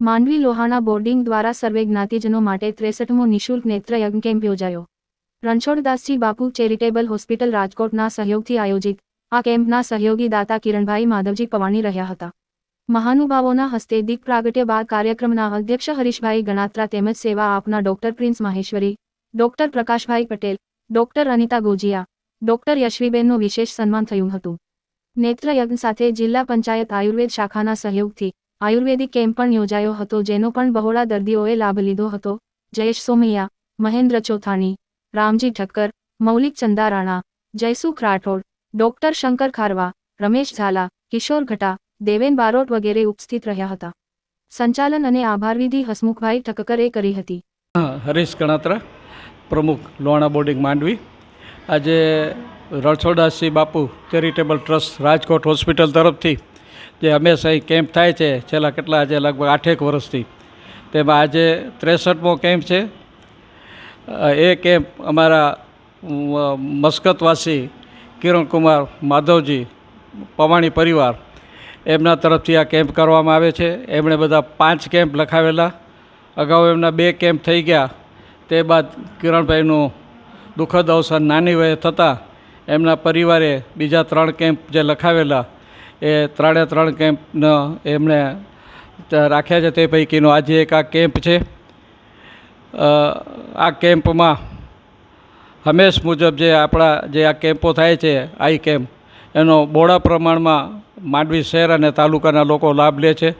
Mandvi Lohana boarding દ્વારા સર્વે જ્ઞાતિજનો માટે 63મો નિઃશુલ્ક નેત્રયજ્ઞ કેમ્પ યોજાયો। રણછોડદાસજી બાપુ ચેરિટેબલ હોસ્પિટલ રાજકોટના સહયોગથી આયોજિત આ કેમ્પના સહયોગી દાતા કિરણભાઈ માધવજી પવાણી રહ્યા હતા। મહાનુભાવોના હસ્તે દીપ પ્રાગટ્ય બાદ કાર્યક્રમના અધ્યક્ષ હરીશભાઈ ગણાત્રા તેમજ સેવા આપના ડોક્ટર પ્રિન્સ માહેશ્વરી, ડોક્ટર પ્રકાશભાઈ પટેલ, ડોક્ટર અનિતા ગોજિયા, ડોક્ટર યશવીબેનનું વિશેષ સન્માન થયું હતું। નેત્રયજ્ઞ સાથે જિલ્લા પંચાયત આયુર્વેદ શાખાના સહયોગથી આયુર્વેદિક કેમ્પ પણ યોજાયો હતો, જેનો પણ બહોળા દર્દીઓએ લાભ લીધો હતો। જયેશ સોમૈયા, મહેન્દ્ર ચોથાણી, રામજી ઠક્કર, મૌલિક ચંદારાણા, જયસુખ રાઠોડ, ડોક્ટર શંકર ખારવા, રમેશ ઝાલા, કિશોર ઘટા, દેવેન બારોટ વગેરે ઉપસ્થિત રહ્યા હતા। સંચાલન અને આભારવિધિ હસમુખભાઈ ઠક્કરે કરી હતી। હરીશ ગણાત્રા, પ્રમુખ લોહાણા બોર્ડિંગ માંડવી। આજે રણછોડદાસજી બાપુ ચેરિટેબલ ટ્રસ્ટ રાજકોટ હોસ્પિટલ તરફથી જે હંમેશા અહીં કેમ્પ થાય છે છેલ્લા કેટલા આજે લગભગ 8 વર્ષથી, તેમાં આજે 63મો કેમ્પ છે। એ કેમ્પ અમારા મસ્કતવાસી કિરણકુમાર માધવજી પવાણી પરિવાર એમના તરફથી આ કેમ્પ કરવામાં આવે છે। એમણે બધા 5 કેમ્પ લખાવેલા, અગાઉ એમના 2 કેમ્પ થઈ ગયા। તે બાદ કિરણભાઈનું દુઃખદ અવસાન નાની વયે થતાં એમના પરિવારે બીજા 3 કેમ્પ જે લખાવેલા એ 3 કેમ્પનો એમણે રાખ્યા છે। તે પૈકીનો આજે એક આ કેમ્પ છે। આ કેમ્પમાં હંમેશ મુજબ જે આપણા જે આ કેમ્પો થાય છે આઈ કેમ્પ, એનો બહોળા પ્રમાણમાં માંડવી શહેર અને તાલુકાના લોકો લાભ લે છે।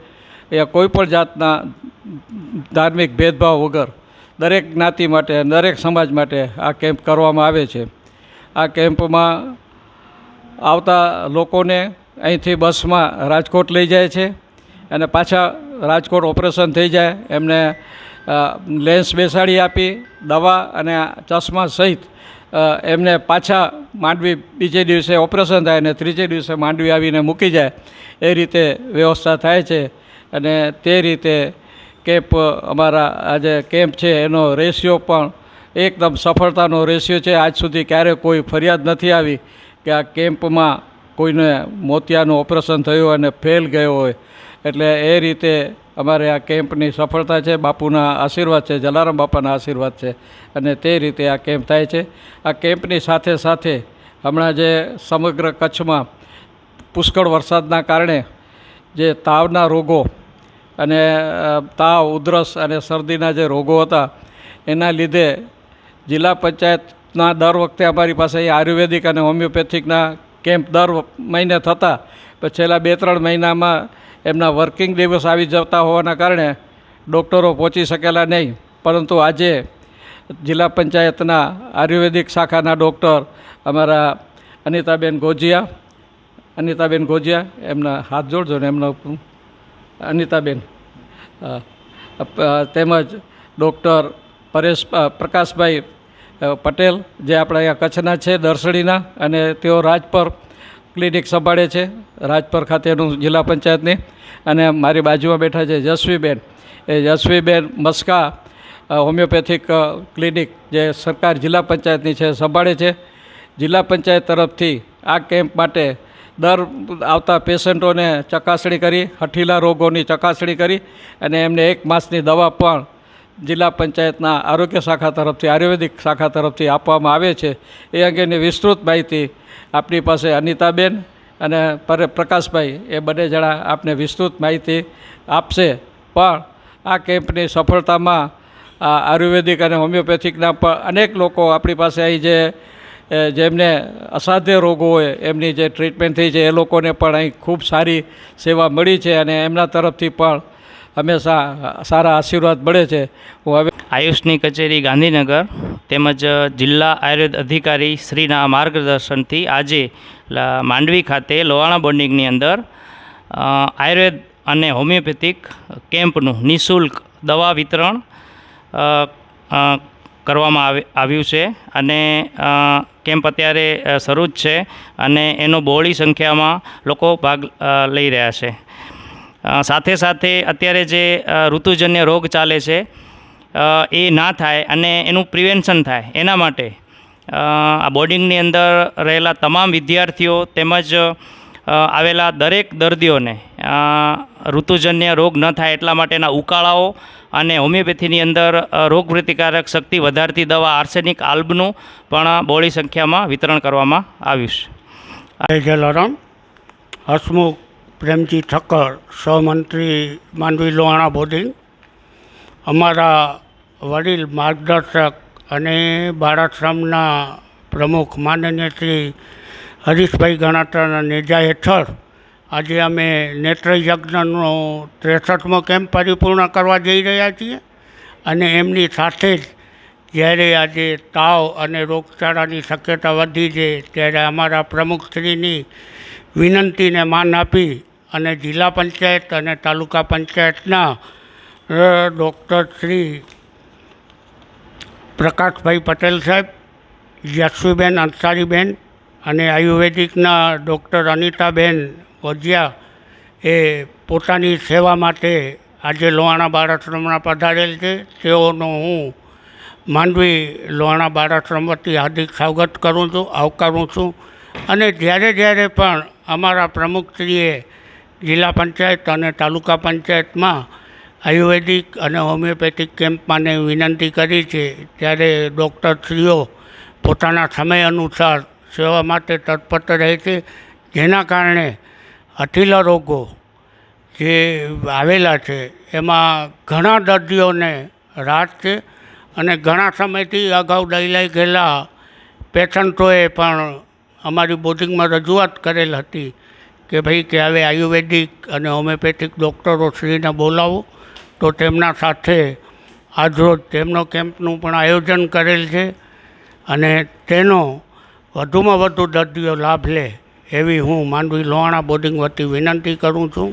એ કોઈપણ જાતના ધાર્મિક ભેદભાવ વગર દરેક જ્ઞાતિ માટે, દરેક સમાજ માટે આ કેમ્પ કરવામાં આવે છે। આ કેમ્પમાં આવતા લોકોને અહીંથી બસમાં રાજકોટ લઈ જાય છે અને પાછા રાજકોટ ઓપરેશન થઈ જાય એમને લેન્સ બેસાડી આપી, દવા અને ચશ્મા સહિત એમને પાછા માંડવી બીજે દિવસે ઓપરેશન થાય અને ત્રીજે દિવસે માંડવી આવીને મૂકી જાય, એ રીતે વ્યવસ્થા થાય છે। અને તે રીતે કેમ્પ અમારા આજે કેમ્પ છે એનો રેશિયો પણ એકદમ સફળતાનો રેશિયો છે। આજ સુધી ક્યારેય કોઈ ફરિયાદ નથી આવી કે આ કેમ્પમાં કોઈને મોતિયાનું ઓપરેશન થયું અને ફેલ ગયો હોય। એટલે એ રીતે અમારે આ કેમ્પની સફળતા છે, બાપુના આશીર્વાદ છે, જલારામ બાપાના આશીર્વાદ છે અને તે રીતે આ કેમ્પ થાય છે। આ કેમ્પની સાથે સાથે હમણાં જે સમગ્ર કચ્છમાં પુષ્કળ વરસાદના કારણે જે તાવના રોગો અને તાવ, ઉધરસ અને શરદીના જે રોગો હતા એના લીધે જિલ્લા પંચાયતના દર વખતે અમારી પાસે અહીં આયુર્વેદિક અને હોમિયોપેથિકના કેમ્પ દર મહિને થતા, પણ છેલ્લા 2-3 મહિનામાં એમના વર્કિંગ દિવસ આવી જતા હોવાના કારણે ડૉક્ટરો પહોંચી શકેલા નહીં। પરંતુ આજે જિલ્લા પંચાયતના આયુર્વેદિક શાખાના ડૉક્ટર અમારા અનિતાબેન ગોજિયા, એમના હાથ જોડજો ને એમનો અનિતાબેન, તેમજ ડૉક્ટર પ્રકાશભાઈ પટેલ જે આપણા અહીંયા કચ્છના છે, દર્શડીના, અને તેઓ રાજપર ક્લિનિક સંભાળે છે, રાજપર ખાતેનું જિલ્લા પંચાયતની। અને મારી બાજુમાં બેઠા છે યશવીબેન, એ યશવીબેન મસ્કા હોમિયોપેથિક ક્લિનિક જે સરકાર જિલ્લા પંચાયતની છે સંભાળે છે। જિલ્લા પંચાયત તરફથી આ કેમ્પ માટે દર આવતા પેશન્ટોને ચકાસણી કરી, હઠીલા રોગોની ચકાસણી કરી અને એમને 1 માસની દવા પણ જિલ્લા પંચાયતના આરોગ્ય શાખા તરફથી, આયુર્વેદિક શાખા તરફથી આપવામાં આવે છે। એ અંગેની વિસ્તૃત માહિતી આપણી પાસે અનિતાબેન અને પ્રકાશભાઈ એ બંને જણા આપને વિસ્તૃત માહિતી આપશે। પણ આ કેમ્પની સફળતામાં આયુર્વેદિક અને હોમિયોપેથિકના પણ અનેક લોકો આપણી પાસે અહીં જેમને અસાધ્ય રોગો હોય એમની જે ટ્રીટમેન્ટ થઈ છે એ લોકોને પણ અહીં ખૂબ સારી સેવા મળી છે અને એમના તરફથી પણ હંમેશા સારા આશીર્વાદ મળે છે। હું હવે આયુષની કચેરી ગાંધીનગર તેમજ જિલ્લા આયુર્વેદ અધિકારી શ્રીના માર્ગદર્શનથી આજે માંડવી ખાતે લોહાણા બોર્ડિંગની અંદર આયુર્વેદ અને હોમિયોપેથિક કેમ્પનું નિઃશુલ્ક દવા વિતરણ કરવામાં આવ્યું છે અને કેમ્પ અત્યારે શરૂ જ છે અને એનો બહોળી સંખ્યામાં લોકો ભાગ લઈ રહ્યા છે। સાથે સાથે અત્યારે જે ઋતુજન્ય રોગ ચાલે છે એ ના થાય અને એનું પ્રિવેન્શન થાય એના માટે આ બોર્ડિંગની અંદર રહેલા તમામ વિદ્યાર્થીઓ તેમજ આવેલા દરેક દર્દીઓને ઋતુજન્ય રોગ ન થાય એટલા માટેના ઉકાળાઓ અને હોમિયોપેથીની અંદર રોગ પ્રતિકારક શક્તિ વધારતી દવા આર્સેનિક આલ્બનું પણ બહોળી સંખ્યામાં વિતરણ કરવામાં આવ્યું છે. જલારામ હસમુખ પ્રેમજી ઠક્કર, સહમંત્રી માંડવી લોહાણા બોર્ડિંગ. અમારા વડીલ માર્ગદર્શક અને બાળાશ્રમના પ્રમુખ માનનીય શ્રી હરીશભાઈ ગણાત્રાના નેજા હેઠળ આજે અમે નેત્ર યજ્ઞનો 63મો કેમ્પ પરિપૂર્ણ કરવા જઈ રહ્યા છીએ. અને એમની સાથે જ જ્યારે આજે તાવ અને રોગચાળાની શક્યતા વધી છે ત્યારે અમારા પ્રમુખશ્રીની વિનંતીને માન આપી અને જિલ્લા પંચાયત અને તાલુકા પંચાયતના ડૉક્ટર શ્રી પ્રકાશભાઈ પટેલ સાહેબ, યશવીબેન અંસારીબેન અને આયુર્વેદિકના ડૉક્ટર અનિતાબેન વજિયા એ પોતાની સેવા માટે આજે લોહાણા બાળાશ્રમમાં પધારેલ છે. તેઓનો હું માંડવી લોહાણા બાળાશ્રમ વતી હાર્દિક સ્વાગત કરું છું, આવકારું છું. અને જ્યારે પણ અમારા પ્રમુખશ્રીએ જિલ્લા પંચાયત અને તાલુકા પંચાયતમાં આયુર્વેદિક અને હોમિયોપેથિક કેમ્પમાંને વિનંતી કરી છે ત્યારે ડૉક્ટરશ્રીઓ પોતાના સમય અનુસાર સેવા માટે તત્પર રહે છે. જેના કારણે અઠીલા રોગો જે આવેલા છે એમાં ઘણા દર્દીઓને રાહત છે. અને ઘણા સમયથી અગાઉ દઈ ગયેલા પેશન્ટોએ પણ અમારી બોર્ડિંગમાં રજૂઆત કરેલ હતી કે ભાઈ કે હવે આયુર્વેદિક અને હોમિયોપેથિક ડૉક્ટરો શ્રીને બોલાવો. તો તેમના સાથે આજરોજ તેમનો કેમ્પનું પણ આયોજન કરેલ છે અને તેનો વધુમાં વધુ દર્દીઓ લાભ લે એવી હું માંડવી લોહાણા બોર્ડિંગ વતી વિનંતી કરું છું.